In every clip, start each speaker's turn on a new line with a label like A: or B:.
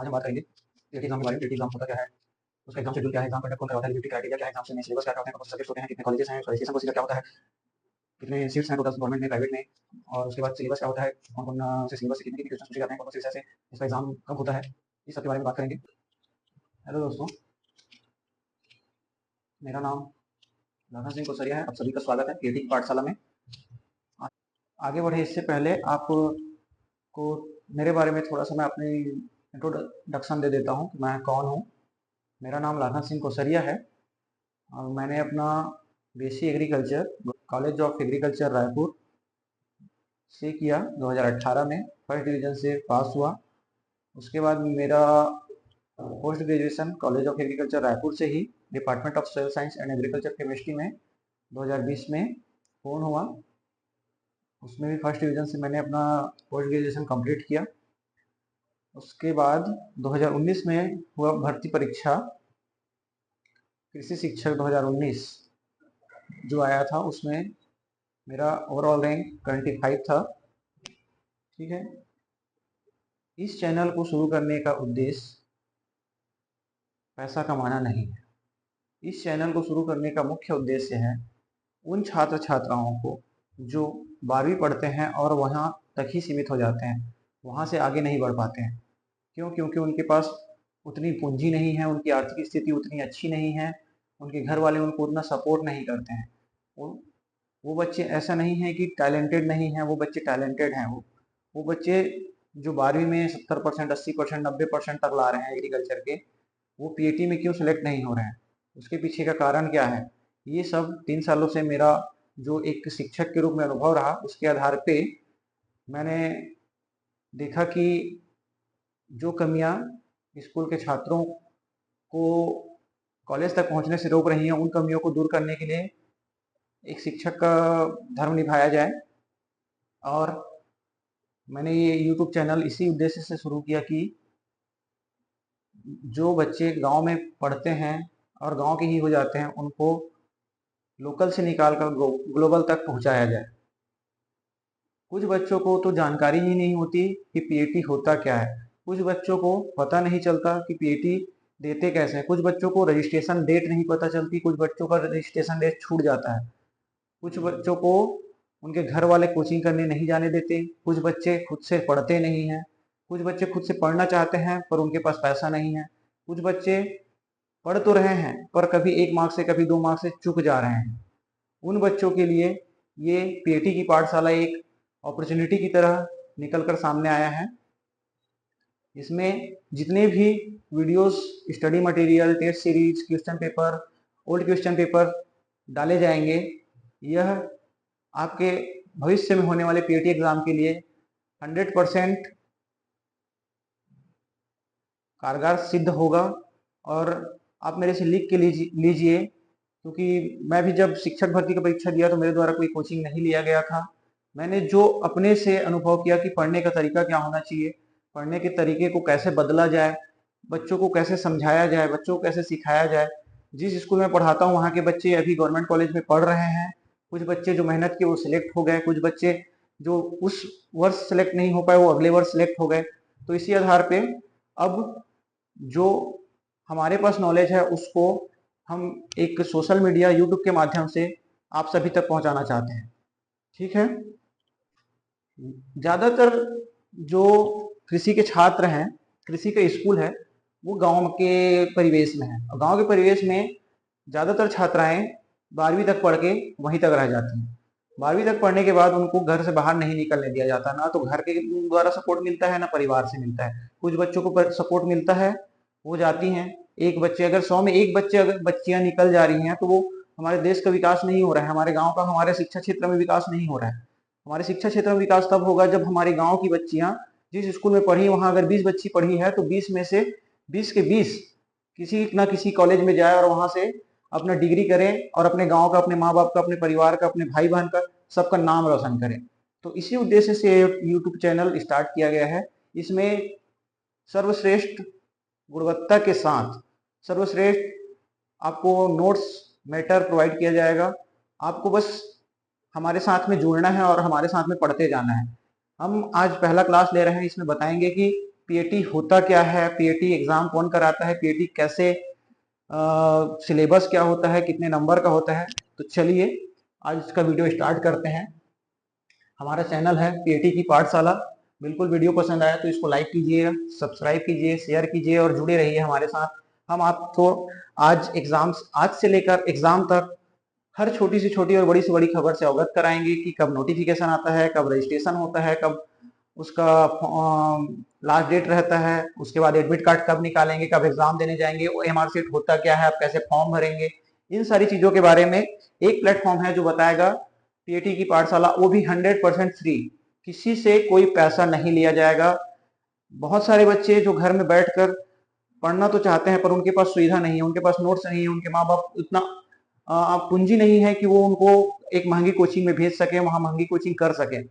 A: आज हम बात करेंगे टेट एग्जाम के बारे में। टेट एग्जाम होता क्या है, उसका एग्जाम शेड्यूल क्या है, एग्जाम कंडक्ट कौन करवाता है, एलिजिबिलिटी क्राइटेरिया क्या है, एग्जाम से सिलेबस क्या होता है, कौन से सब्जेक्ट्स होते हैं, कितने कॉलेजेस हैं, रजिस्ट्रेशन प्रोसीजर क्या होता है, कितने सीट्स हैं टोटल गवर्नमेंट में प्राइवेट में, और उसके बाद सिलेबस क्या होता है, कौन कौन से सिलेबस से कितने क्वेश्चन पूछे जाते हैं, कौन कौन से विषय से इसका एग्जाम कब होता है, इस सब के बारे में बात करेंगे। हेलो दोस्तों, मेरा नाम लाखन सिंह कोसरिया है। आप सभी का स्वागत है केटी पाठशाला में। आगे बढ़े इससे पहले आपको मेरे बारे में थोड़ा सा मैं अपनी इंट्रोडक्शन दे देता हूँ कि मैं कौन हूँ। मेरा नाम लाखन सिंह कोसरिया है और मैंने अपना BSc agriculture college of agriculture Raipur से किया 2018 में, फर्स्ट डिवीज़न से पास हुआ। उसके बाद मेरा post graduation college of agriculture Raipur से ही department of soil science and agriculture chemistry में 2020 में पूर्ण हुआ। उसमें भी फर्स्ट डिवीज़न से मैंने अपना पोस्ट ग्रेजुएशन कंप्लीट किया। उसके बाद 2019 में हुआ भर्ती परीक्षा कृषि शिक्षक 2019 जो आया था, उसमें मेरा ओवरऑल रैंक 25 था। ठीक है, इस चैनल को शुरू करने का उद्देश्य पैसा कमाना नहीं है। इस चैनल को शुरू करने का मुख्य उद्देश्य है उन छात्र छात्राओं को जो 12वीं पढ़ते हैं और वहाँ तक ही सीमित हो जाते हैं, वहाँ से आगे नहीं बढ़ पाते हैं। क्यों? क्योंकि उनके पास उतनी पूंजी नहीं है, उनकी आर्थिक स्थिति उतनी अच्छी नहीं है, उनके घर वाले उनको उतना सपोर्ट नहीं करते हैं। वो बच्चे ऐसा नहीं है कि टैलेंटेड नहीं हैं, वो बच्चे टैलेंटेड हैं। वो बच्चे जो 12वीं में 70%, 80%, 90% तक ला रहे हैं एग्रीकल्चर के, वो पीएटी में क्यों सेलेक्ट नहीं हो रहे हैं? उसके पीछे का कारण क्या है? ये सब 3 सालों से मेरा जो एक शिक्षक के रूप में अनुभव रहा, उसके आधार पे मैंने देखा कि जो कमियां स्कूल के छात्रों को कॉलेज तक पहुंचने से रोक रही हैं, उन कमियों को दूर करने के लिए एक शिक्षक का धर्म निभाया जाए। और मैंने ये यूट्यूब चैनल इसी उद्देश्य से शुरू किया कि जो बच्चे गांव में पढ़ते हैं और गांव के ही हो जाते हैं, उनको लोकल से निकाल कर ग्लोबल तक पहुंचाया जाए। कुछ बच्चों को तो जानकारी ही नहीं होती कि पीएटी होता क्या है। कुछ बच्चों को पता नहीं चलता कि पीएटी देते कैसे हैं। कुछ बच्चों को रजिस्ट्रेशन डेट नहीं पता चलती, कुछ बच्चों का रजिस्ट्रेशन डेट छूट जाता है। कुछ बच्चों को उनके घर वाले कोचिंग करने नहीं जाने देते, कुछ बच्चे खुद से पढ़ते नहीं हैं, कुछ बच्चे खुद से पढ़ना चाहते हैं पर उनके पास पैसा नहीं है, कुछ बच्चे पढ़ तो रहे हैं पर कभी 1 मार्क्स से कभी 2 मार्क्स से चूक जा रहे हैं। उन बच्चों के लिए ये पीएटी की पाठशाला एक अपॉर्चुनिटी की तरह निकल कर सामने आया है। इसमें जितने भी videos, study material, test series, question paper, old question paper डाले जाएंगे, यह आपके भविष्य में होने वाले पीएटी एग्जाम के लिए 100% कारगर सिद्ध होगा। और आप मेरे से लिख के लीजिए, क्योंकि मैं भी जब शिक्षक भर्ती की परीक्षा दिया तो मेरे द्वारा कोई कोचिंग नहीं लिया गया था। मैंने जो अपने से अनुभव किया कि पढ़ने का तरीका क्या होना चाहिए, पढ़ने के तरीके को कैसे बदला जाए, बच्चों को कैसे समझाया जाए, बच्चों को कैसे सिखाया जाए। जिस स्कूल में पढ़ाता हूँ वहाँ के बच्चे अभी गवर्नमेंट कॉलेज में पढ़ रहे हैं। कुछ बच्चे जो मेहनत किए वो सिलेक्ट हो गए, कुछ बच्चे जो उस वर्ष सेलेक्ट नहीं हो पाए वो अगले वर्ष सेलेक्ट हो गए। तो इसी आधार पे अब जो हमारे पास नॉलेज है उसको हम एक सोशल मीडिया, यूट्यूब के माध्यम से आप सभी तक पहुंचाना चाहते हैं। ठीक है, ज्यादातर जो कृषि के छात्र हैं, कृषि का स्कूल है, वो गांव के परिवेश में है और गांव के परिवेश में ज्यादातर छात्राएं 12वीं तक पढ़ के वहीं तक रह जाती हैं। 12वीं तक पढ़ने के बाद उनको घर से बाहर नहीं निकलने दिया जाता, ना तो घर के द्वारा सपोर्ट मिलता है ना परिवार से मिलता है। कुछ बच्चों को सपोर्ट मिलता है, वो जाती हैं। एक बच्चे अगर 100 में एक बच्चे अगर बच्चियां निकल जा रही हैं तो वो हमारे देश का विकास नहीं हो रहा है, हमारे गांव का, हमारे शिक्षा क्षेत्र में विकास नहीं हो रहा है। हमारे शिक्षा क्षेत्र में विकास तब होगा जब हमारे गांव की बच्चियां जिस स्कूल में पढ़ी, वहां अगर 20 बच्ची पढ़ी है तो 20 में से 20 के 20 किसी ना किसी कॉलेज में जाए और वहां से अपना डिग्री करें और अपने गांव का, अपने माँ बाप का, अपने परिवार का, अपने भाई बहन का, सबका नाम रोशन करें। तो इसी उद्देश्य से यूट्यूब चैनल स्टार्ट किया गया है। इसमें सर्वश्रेष्ठ गुणवत्ता के साथ सर्वश्रेष्ठ आपको नोट्स मैटर प्रोवाइड किया जाएगा। आपको बस हमारे साथ में जुड़ना है और हमारे साथ में पढ़ते जाना है। हम आज पहला क्लास ले रहे हैं, इसमें बताएंगे कि पीएटी होता क्या है, पीएटी एग्जाम कौन कराता है, पीएटी कैसे, सिलेबस क्या होता है, कितने नंबर का होता है। तो चलिए आज इसका वीडियो स्टार्ट करते हैं। हमारा चैनल है पीएटी की पाठशाला। बिल्कुल वीडियो पसंद आया तो इसको लाइक कीजिए, सब्सक्राइब कीजिए, शेयर कीजिए और जुड़े रहिए हमारे साथ। हम आपको आज से लेकर एग्जाम तक हर छोटी से छोटी और बड़ी से बड़ी खबर से अवगत कराएंगे कि कब नोटिफिकेशन आता है, कब रजिस्ट्रेशन होता है, कब उसका लास्ट डेट रहता है, उसके बाद एडमिट कार्ड कब निकालेंगे, कब एग्जाम देने जाएंगे, ओएमआर शीट होता क्या है, आप कैसे फॉर्म भरेंगे। इन सारी चीजों के बारे में एक प्लेटफॉर्म है जो बताएगा, पीएटी की पाठशाला, वो भी 100% फ्री। किसी से कोई पैसा नहीं लिया जाएगा। बहुत सारे बच्चे जो घर में बैठकर पढ़ना तो चाहते हैं पर उनके पास सुविधा नहीं है, उनके पास नोट्स नहीं है, उनके माँ बाप उतना पूंजी नहीं है कि वो उनको एक महंगी कोचिंग में भेज सके, वहां महंगी कोचिंग कर सके।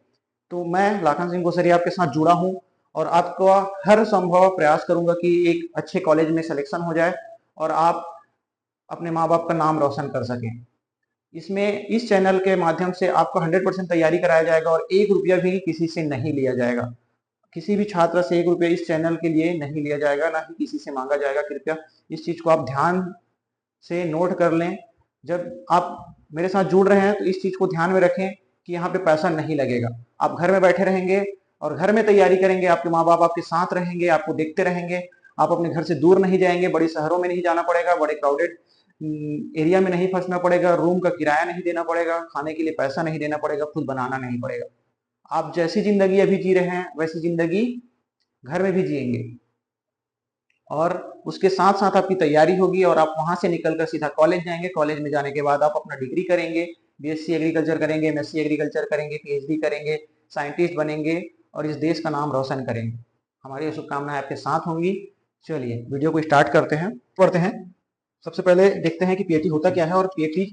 A: तो मैं लाखन सिंह गोसरिया आपके साथ जुड़ा हूं और आपका हर संभव प्रयास करूंगा कि एक अच्छे कॉलेज में सिलेक्शन हो जाए और आप अपने माँ बाप का नाम रोशन कर सकें। इसमें इस चैनल के माध्यम से आपको 100% तैयारी कराया जाएगा और 1 रुपया भी किसी से नहीं लिया जाएगा। किसी भी छात्र से 1 रुपया इस चैनल के लिए नहीं लिया जाएगा, ना ही किसी से मांगा जाएगा। कृपया इस चीज को आप ध्यान से नोट कर लें। जब आप मेरे साथ जुड़ रहे हैं तो इस चीज को ध्यान में रखें कि यहाँ पे पैसा नहीं लगेगा। आप घर में बैठे रहेंगे और घर में तैयारी करेंगे, आपके माँ बाप आपके साथ रहेंगे, आपको देखते रहेंगे। आप अपने घर से दूर नहीं जाएंगे, बड़े शहरों में नहीं जाना पड़ेगा, बड़े क्राउडेड एरिया में नहीं फंसना पड़ेगा, रूम का किराया नहीं देना पड़ेगा, खाने के लिए पैसा नहीं देना पड़ेगा, खुद बनाना नहीं पड़ेगा। आप जैसी जिंदगी अभी जी रहे हैं वैसी जिंदगी घर में भी जिएंगे और उसके साथ साथ आपकी तैयारी होगी और आप वहां से निकलकर सीधा कॉलेज जाएंगे। कॉलेज में जाने के बाद आप अपना डिग्री करेंगे, बीएससी एग्रीकल्चर करेंगे, एमएससी एग्रीकल्चर करेंगे, पीएचडी करेंगे, साइंटिस्ट बनेंगे और इस देश का नाम रोशन करेंगे। हमारी शुभकामनाएं आपके साथ होंगी। चलिए वीडियो को स्टार्ट करते हैं, पढ़ते हैं। सबसे पहले देखते हैं कि पीएटी होता क्या है और पीएटी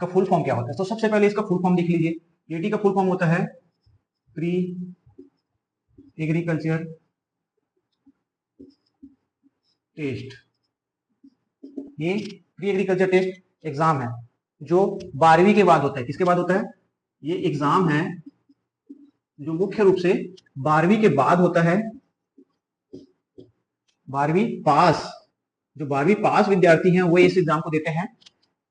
A: का फुल फॉर्म क्या होता है। तो सबसे पहले इसका फुल फॉर्म लिख लीजिए। पीएटी का फुल फॉर्म होता है प्री एग्रीकल्चर टेस्ट। ये प्री एग्रीकल्चर टेस्ट एग्जाम है जो 12वीं के बाद होता है। किसके बाद होता है? ये एग्जाम है जो मुख्य रूप से 12वीं के बाद होता है। 12वीं पास, जो 12वीं पास विद्यार्थी हैं वो इस एग्जाम को देते हैं।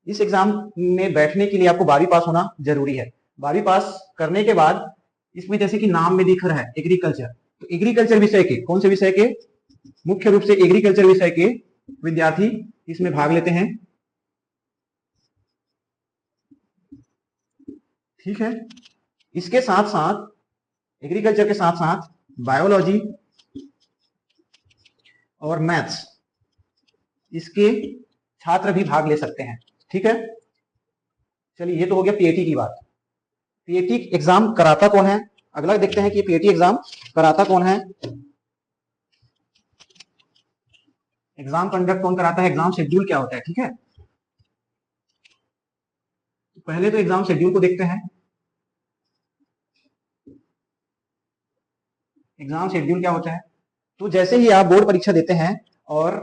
A: इस एग्जाम में बैठने के लिए आपको 12वीं पास होना जरूरी है। 12वीं पास करने के बाद इसमें जैसे कि नाम में दिख रहा है एग्रीकल्चर, तो एग्रीकल्चर विषय के, कौन से विषय के? मुख्य रूप से एग्रीकल्चर विषय के विद्यार्थी इसमें भाग लेते हैं। ठीक है। इसके साथ साथ, एग्रीकल्चर के साथ साथ बायोलॉजी और मैथ्स, इसके छात्र भी भाग ले सकते हैं। ठीक है। चलिए ये तो हो गया पीएटी की बात। पीएटी एग्जाम कराता कौन है? अगला देखते हैं कि पीएटी एग्जाम कराता कौन है। एग्जाम कंडक्ट कौन कराता है, एग्जाम शेड्यूल क्या होता है। ठीक है। पहले तो एग्जाम शेड्यूल को देखते हैं। एग्जाम शेड्यूल क्या होता है? तो जैसे ही आप बोर्ड परीक्षा देते हैं और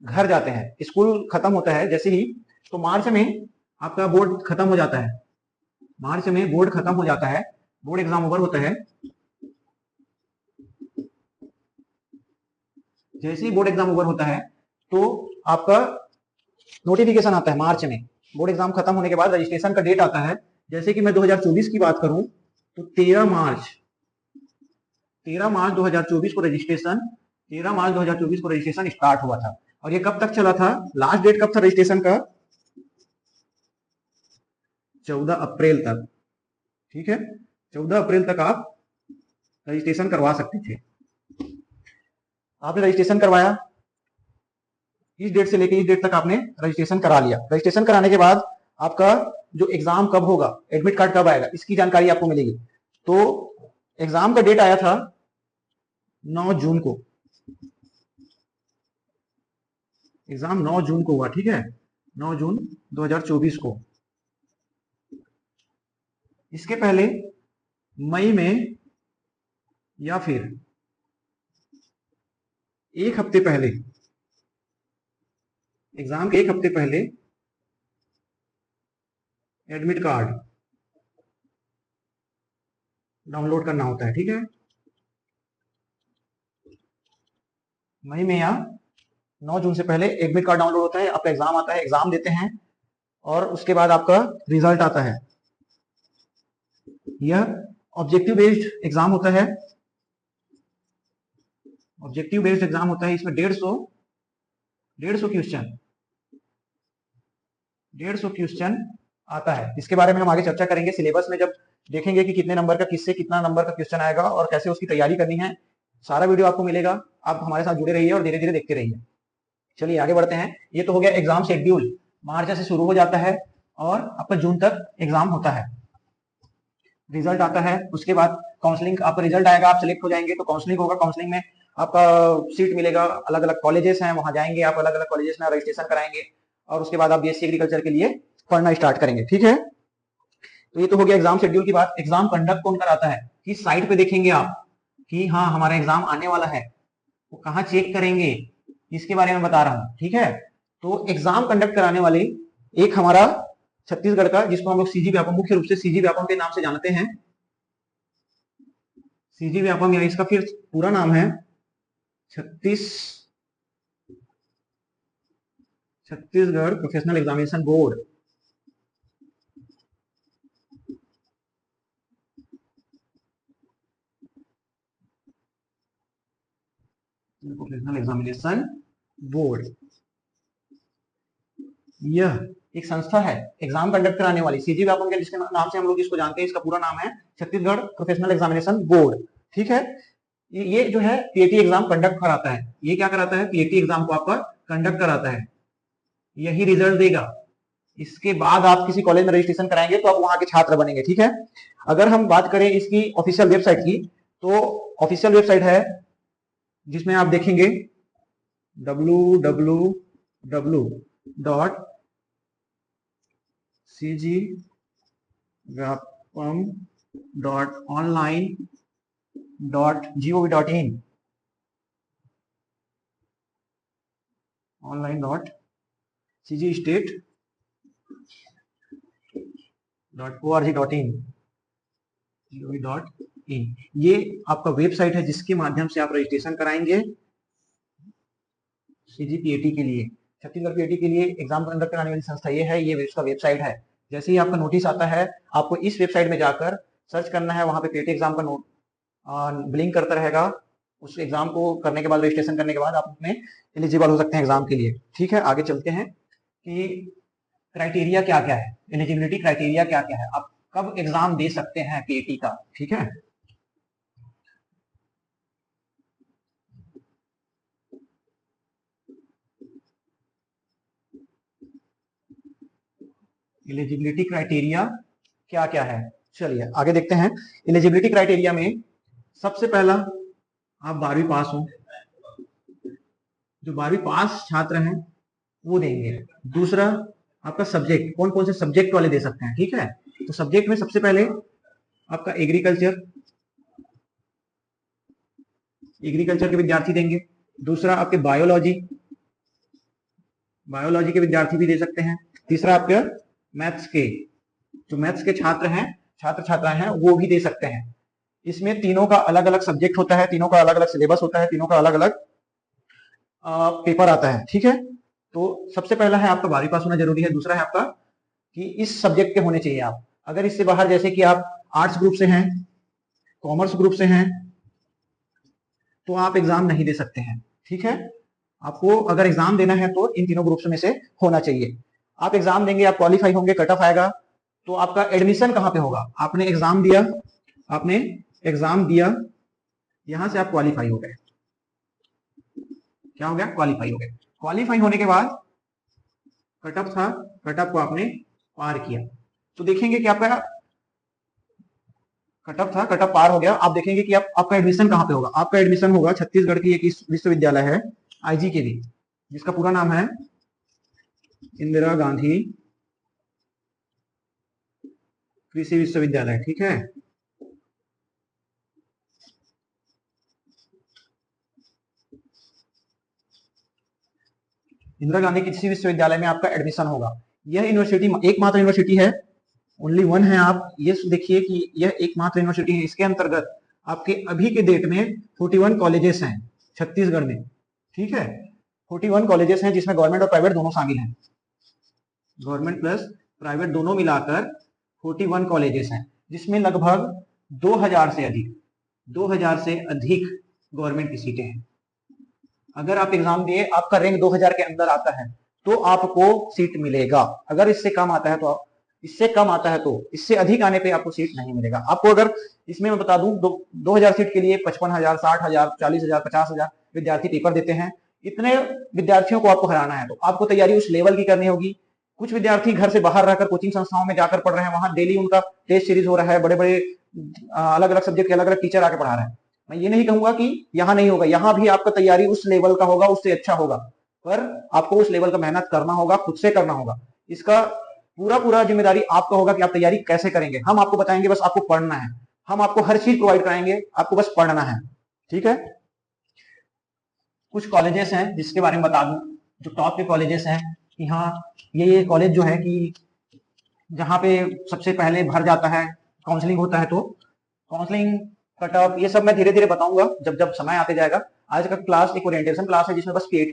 A: घर जाते हैं, स्कूल खत्म होता है जैसे ही, तो मार्च में आपका बोर्ड खत्म हो जाता है। मार्च में बोर्ड खत्म हो जाता है, बोर्ड एग्जाम ओवर होता है। जैसे ही बोर्ड एग्जाम ओवर होता है तो आपका नोटिफिकेशन आता है मार्च में। बोर्ड एग्जाम खत्म होने के बाद रजिस्ट्रेशन का डेट आता है। जैसे कि मैं 2024 की बात करूं तो 13 मार्च 2024 को रजिस्ट्रेशन, 13 मार्च 2024 को रजिस्ट्रेशन स्टार्ट हुआ था। और ये कब तक चला था? लास्ट डेट कब था रजिस्ट्रेशन का? 14 अप्रैल तक। ठीक है। 14 अप्रैल तक आप रजिस्ट्रेशन करवा सकते थे। आपने रजिस्ट्रेशन करवाया, इस डेट से लेकर इस डेट तक आपने रजिस्ट्रेशन करा लिया। रजिस्ट्रेशन कराने के बाद आपका जो एग्जाम कब होगा, एडमिट कार्ड कब आएगा, इसकी जानकारी आपको मिलेगी। तो एग्जाम का डेट आया था 9 जून को। एग्जाम 9 जून को हुआ। ठीक है। 9 जून 2024 को। इसके पहले मई में या फिर एक हफ्ते पहले, एग्जाम के एक हफ्ते पहले एडमिट कार्ड डाउनलोड करना होता है। ठीक है। मई में या 9 जून से पहले एडमिट कार्ड डाउनलोड होता है, आपका एग्जाम आता है, एग्जाम देते हैं और उसके बाद आपका रिजल्ट आता है। यह ऑब्जेक्टिव बेस्ड एग्जाम होता है, ऑब्जेक्टिव बेस्ड एग्जाम होता है। इसमें 150 क्वेश्चन आता है। इसके बारे में हम आगे चर्चा करेंगे सिलेबस में, जब देखेंगे कि कितने नंबर का, किससे कितना नंबर का क्वेश्चन आएगा और कैसे उसकी तैयारी करनी है। सारा वीडियो आपको मिलेगा, आप हमारे साथ जुड़े रहिए और धीरे धीरे देखते रहिए। चलिए आगे बढ़ते हैं। ये तो हो गया एग्जाम शेड्यूल, मार्च से शुरू हो जाता है और आपका जून तक एग्जाम होता है। रिजल्ट आता है, उसके बाद काउंसलिंग, आपका रिजल्ट आएगा, आप सिलेक्ट हो जाएंगे तो काउंसलिंग होगा। काउंसलिंग में आपका सीट मिलेगा, अलग अलग कॉलेजेस हैं, वहां जाएंगे आप, अलग अलग कॉलेजेस में रजिस्ट्रेशन कराएंगे और उसके बाद आप बीएससी एग्रीकल्चर के लिए पढ़ना स्टार्ट करेंगे। ठीक है, तो ये तो हो गया एग्जाम शेड्यूल की बात। एग्जाम कंडक्ट कौन कराता है, किस साइट पे देखेंगे आप कि हाँ हमारा एग्जाम आने वाला है, वो कहाँ चेक करेंगे, इसके बारे में बता रहा हूँ। ठीक है, तो एग्जाम कंडक्ट कराने वाले एक हमारा छत्तीसगढ़ का, जिसको हम लोग सीजी व्यापम, मुख्य रूप से सीजी व्यापम के नाम से जानते हैं, सीजी व्यापम, या इसका फिर पूरा नाम है Chhattisgarh professional examination board. Professional examination board, यह एक संस्था है एग्जाम कंडक्ट कराने वाली। सीजी व्यापम के जिसके नाम से हम लोग इसको जानते हैं, इसका पूरा नाम है छत्तीसगढ़ प्रोफेशनल एग्जामिनेशन बोर्ड। ठीक है, ये जो है पीएटी एग्जाम कंडक्ट कराता है। ये क्या कराता है, पीएटी एग्जाम को आपका कंडक्ट कराता है, यही रिजल्ट देगा। इसके बाद आप किसी कॉलेज में रजिस्ट्रेशन कराएंगे तो आप वहां के छात्र बनेंगे। ठीक है, अगर हम बात करें इसकी ऑफिशियल वेबसाइट की, तो ऑफिशियल वेबसाइट है जिसमें आप देखेंगे www.cgvyapam.online.gov.in, online.cgstate.org.in, ये आपका वेबसाइट है जिसके माध्यम से आप रजिस्ट्रेशन कराएंगे सीजीपीएटी के लिए। छत्तीसगढ़ पीएटी के लिए एग्जाम कंडक्ट कराने वाली संस्था ये है, ये इसका वेबसाइट है। जैसे ही आपका नोटिस आता है, आपको इस वेबसाइट में जाकर सर्च करना है, वहां पे पीएटी एग्जाम का नोट ब्लिंक करता रहेगा। उस एग्जाम को करने के बाद, रजिस्ट्रेशन करने के बाद आप उसमें एलिजिबल हो सकते हैं एग्जाम के लिए। ठीक है, आगे चलते हैं कि क्राइटेरिया क्या क्या है, एलिजिबिलिटी क्राइटेरिया क्या क्या है, आप कब एग्जाम दे सकते हैं पीएटी का। ठीक है, एलिजिबिलिटी क्राइटेरिया क्या क्या है, चलिए आगे देखते हैं। एलिजिबिलिटी क्राइटेरिया में सबसे पहला, आप 12वीं पास हो, जो 12वीं पास छात्र हैं वो देंगे। दूसरा, आपका सब्जेक्ट, कौन कौन से सब्जेक्ट वाले दे सकते हैं। ठीक है, तो सब्जेक्ट में सबसे पहले आपका एग्रीकल्चर के विद्यार्थी देंगे। दूसरा आपके बायोलॉजी के विद्यार्थी भी दे सकते हैं। तीसरा आपके मैथ्स के, जो मैथ्स के छात्र हैं, छात्र छात्राएं हैं, वो भी दे सकते हैं। इसमें तीनों का अलग अलग सब्जेक्ट होता है, तीनों का अलग अलग सिलेबस होता है, तीनों का अलग अलग पेपर आता है। ठीक है, तो सबसे पहला है आपका 12वीं पास होना जरूरी है। दूसरा है आपका कि इस सब्जेक्ट के होने चाहिए आप। अगर इससे बाहर, जैसे कि आप आर्ट्स ग्रुप से हैं, कॉमर्स ग्रुप से हैं, तो आप एग्जाम नहीं दे सकते हैं। ठीक है, आपको अगर एग्जाम देना है तो इन तीनों ग्रुप्स में से होना चाहिए। आप एग्जाम देंगे, आप क्वालिफाई होंगे, कट ऑफ आएगा, तो आपका एडमिशन कहाँ पे होगा। आपने एग्जाम दिया, यहां से आप क्वालिफाई हो गए। क्या हो गया, क्वालिफाई हो गए। क्वालिफाई होने के बाद कट ऑफ था, कट ऑफ को आपने पार किया, तो देखेंगे कि आपका कट ऑफ था, कट ऑफ पार हो गया। आप देखेंगे कि आपका एडमिशन कहाँ पे होगा। आपका एडमिशन होगा छत्तीसगढ़ की एक विश्वविद्यालय है आईजीकेवी, जिसका पूरा नाम है इंदिरा गांधी कृषि विश्वविद्यालय। ठीक है, इंदिरा गांधी कृषि विश्वविद्यालय में आपका एडमिशन होगा। यह यूनिवर्सिटी एकमात्र यूनिवर्सिटी है, ओनली वन है। आप ये देखिए कि यह एकमात्र यूनिवर्सिटी है। इसके अंतर्गत आपके अभी के डेट में 41 कॉलेजेस हैं छत्तीसगढ़ में। ठीक है। 41 कॉलेजेस हैं जिसमें गवर्नमेंट और प्राइवेट दोनों शामिल हैं, गवर्नमेंट प्लस प्राइवेट दोनों मिलाकर 41 कॉलेजेस हैं, जिसमें लगभग 2000 से अधिक 2000 से अधिक गवर्नमेंट की सीटें हैं। अगर आप एग्जाम दिए, आपका रैंक 2000 के अंदर आता है तो आपको सीट मिलेगा। अगर इससे कम आता है तो इससे कम आता है तो, इससे अधिक आने पे आपको सीट नहीं मिलेगा। आपको अगर इसमें मैं बता दूं 2000 सीट के लिए 55,000, 60,000, 40,000, 50,000 विद्यार्थी पेपर देते हैं। इतने विद्यार्थियों को आपको हराना है तो आपको तैयारी उस लेवल की करनी होगी। कुछ विद्यार्थी घर से बाहर रहकर कोचिंग संस्थाओं में जाकर पढ़ रहे हैं, वहां डेली उनका टेस्ट सीरीज हो रहा है, बड़े बड़े अलग अलग सब्जेक्ट के अलग अलग टीचर आके पढ़ा रहे हैं। मैं ये नहीं कहूंगा कि यहाँ नहीं होगा, यहाँ भी आपका तैयारी उस लेवल का होगा, उससे अच्छा होगा, पर आपको उस लेवल का मेहनत करना होगा, खुद से करना होगा। इसका पूरा पूरा जिम्मेदारी आपका होगा कि आप तैयारी कैसे करेंगे। हम आपको बताएंगे, बस आपको पढ़ना है, हम आपको हर चीज प्रोवाइड कराएंगे, आपको बस पढ़ना है। ठीक है। कुछ कॉलेजेस हैं जिसके बारे में बता दूं, जो टॉप के कॉलेजेस हैं कि हाँ ये कॉलेज जो है कि जहाँ पे सबसे पहले भर जाता है, काउंसलिंग होता है, तो काउंसलिंग कट ऑफ ये सब मैं धीरे धीरे बताऊंगा जब जब समय आते जाएगा। आज का क्लास एक ओरिएंटेशन क्लास है जिसमें बस पीएटी